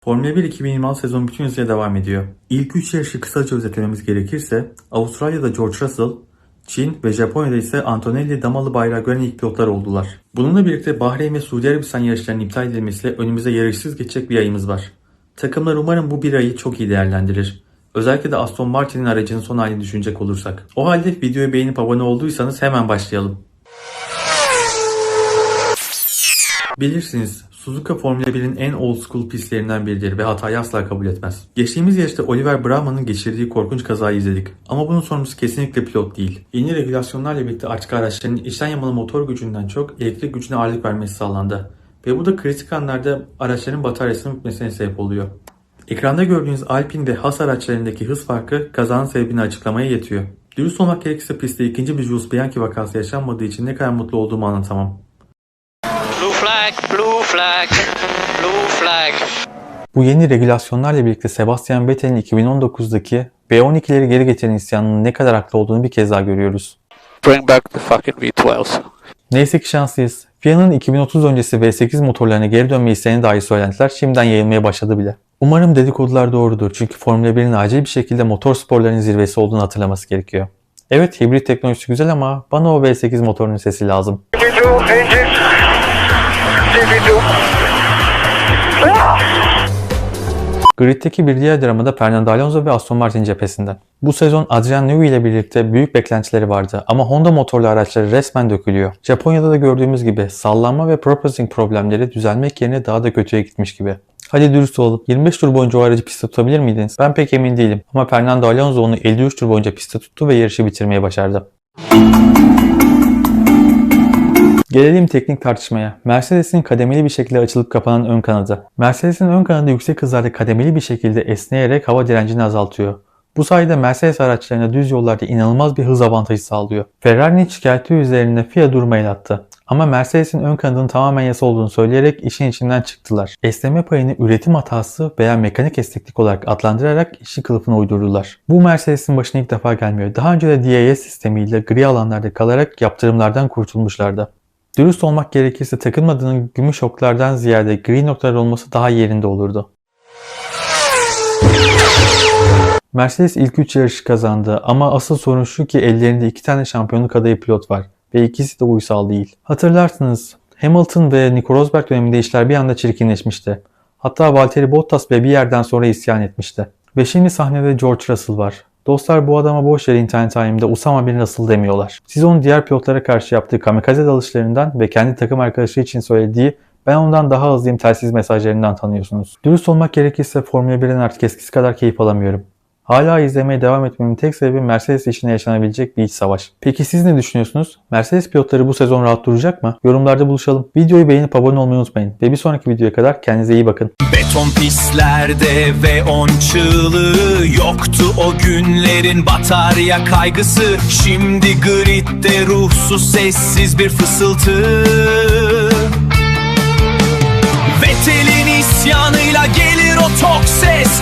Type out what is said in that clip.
Formula 1 2026 sezonu bütün hızıyla devam ediyor. İlk 3 yarışı kısaca özetlememiz gerekirse Avustralya'da George Russell, Çin ve Japonya'da ise Antonelli damalı bayrağı gören ilk pilotlar oldular. Bununla birlikte Bahreyn ve Suudi Arabistan yarışlarının iptal edilmesiyle önümüze yarışsız geçecek bir ayımız var. Takımlar umarım bu bir ayı çok iyi değerlendirir. Özellikle de Aston Martin'in aracının son halini düşünecek olursak. O halde videoyu beğenip abone olduysanız hemen başlayalım. Bilirsiniz, Suzuka Formula 1'in en old school pistlerinden biridir ve hatayı asla kabul etmez. Geçtiğimiz yarışta Oliver Brauman'ın geçirdiği korkunç kazayı izledik. Ama bunun sorumlusu kesinlikle pilot değil. Yeni regülasyonlarla birlikte artık araçların içten yanmalı motor gücünden çok elektrik gücüne ağırlık vermesi sağlandı. Ve bu da kritik anlarda araçların bataryasının bitmesine sebep oluyor. Ekranda gördüğünüz Alpine ve Haas araçlarındaki hız farkı kazanın sebebini açıklamaya yetiyor. Dürüst olmak gerekirse pistte ikinci bir Jules Bianchi vakası yaşanmadığı için ne kadar mutlu olduğumu anlatamam. Blue flag, blue flag, blue flag. Bu yeni regülasyonlarla birlikte Sebastian Vettel'in 2019'daki V12'leri geri getiren isyanının ne kadar haklı olduğunu bir kez daha görüyoruz. Bring back the fucking V12. Neyse ki şanslıyız. FIA'nın 2030 öncesi V8 motorlarına geri dönme isteğine dair söylentiler şimdiden yayılmaya başladı bile. Umarım dedikodular doğrudur çünkü Formula 1'in acil bir şekilde motor sporlarının zirvesi olduğunu hatırlaması gerekiyor. Evet, hibrit teknolojisi güzel ama bana o V8 motorunun sesi lazım. Grid'deki bir diğer dramada Fernando Alonso ve Aston Martin cephesinden. Bu sezon Adrian Newey ile birlikte büyük beklentileri vardı ama Honda motorlu araçları resmen dökülüyor. Japonya'da da gördüğümüz gibi sallanma ve propulsing problemleri düzelmek yerine daha da kötüye gitmiş gibi. Hadi dürüst olalım, 25 tur boyunca o aracı pistte tutabilir miydiniz? Ben pek emin değilim ama Fernando Alonso onu 53 tur boyunca pistte tuttu ve yarışı bitirmeyi başardı. Gelelim teknik tartışmaya. Mercedes'in kademeli bir şekilde açılıp kapanan ön kanadı. Mercedes'in ön kanadı yüksek hızlarda kademeli bir şekilde esneyerek hava direncini azaltıyor. Bu sayede Mercedes araçlarına düz yollarda inanılmaz bir hız avantajı sağlıyor. Ferrari'nin şikayeti üzerine FIA duruma el attı. Ama Mercedes'in ön kanadının tamamen yasa olduğunu söyleyerek işin içinden çıktılar. Esneme payını üretim hatası veya mekanik esneklik olarak adlandırarak işi kılıfına uydurdular. Bu Mercedes'in başına ilk defa gelmiyor. Daha önce de DRS sistemiyle gri alanlarda kalarak yaptırımlardan kurtulmuşlardı. Dürüst olmak gerekirse takılmadığının gümüş oklardan ziyade gri noktalar olması daha yerinde olurdu. Mercedes ilk 3 yarışı kazandı ama asıl sorun şu ki ellerinde 2 tane şampiyonluk adayı pilot var ve ikisi de uysal değil. Hatırlarsınız, Hamilton ve Nico Rosberg döneminde işler bir anda çirkinleşmişti. Hatta Valtteri Bottas bile bir yerden sonra isyan etmişti. Ve şimdi sahnede George Russell var. Dostlar bu adama boş yere internet aleminde Usama bin Russell demiyorlar. Siz onun diğer pilotlara karşı yaptığı kamikaze dalışlarından ve kendi takım arkadaşı için söylediği "ben ondan daha hızlıyım" telsiz mesajlarından tanıyorsunuz. Dürüst olmak gerekirse Formula 1'den artık eskisi kadar keyif alamıyorum. Hala izlemeye devam etmemin tek sebebi Mercedes içinde yaşanabilecek bir iç savaş. Peki siz ne düşünüyorsunuz? Mercedes pilotları bu sezon rahat duracak mı? Yorumlarda buluşalım. Videoyu beğenip abone olmayı unutmayın. Ve bir sonraki videoya kadar kendinize iyi bakın. Beton pistlerde V10 çığlığı yoktu o günlerin batarya kaygısı. Şimdi gridde ruhsuz sessiz bir fısıltı. Vettel'in isyanıyla gelir o tok ses.